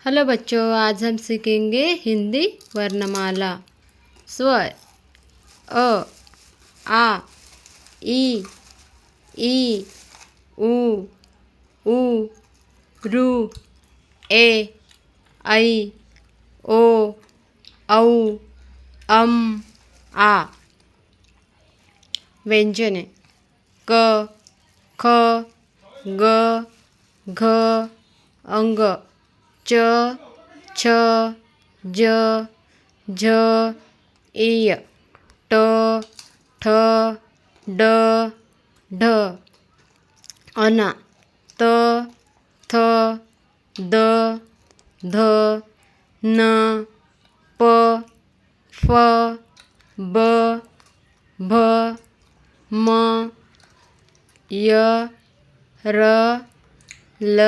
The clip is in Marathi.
हेलो बच्चों, आज हम सीखेंगे हिंदी वर्णमाला। स्वर अ, आ, ई, उ, रू, ए, ऐ, ओ, औ, आ। व्यंजने क, ख, ग, घ, अंग, च, छ, ज, झ, इय, ट, ठ, ड, ढ, अना, त, थ, द, ध, न, प, फ, ब, भ, म, य, र, ल,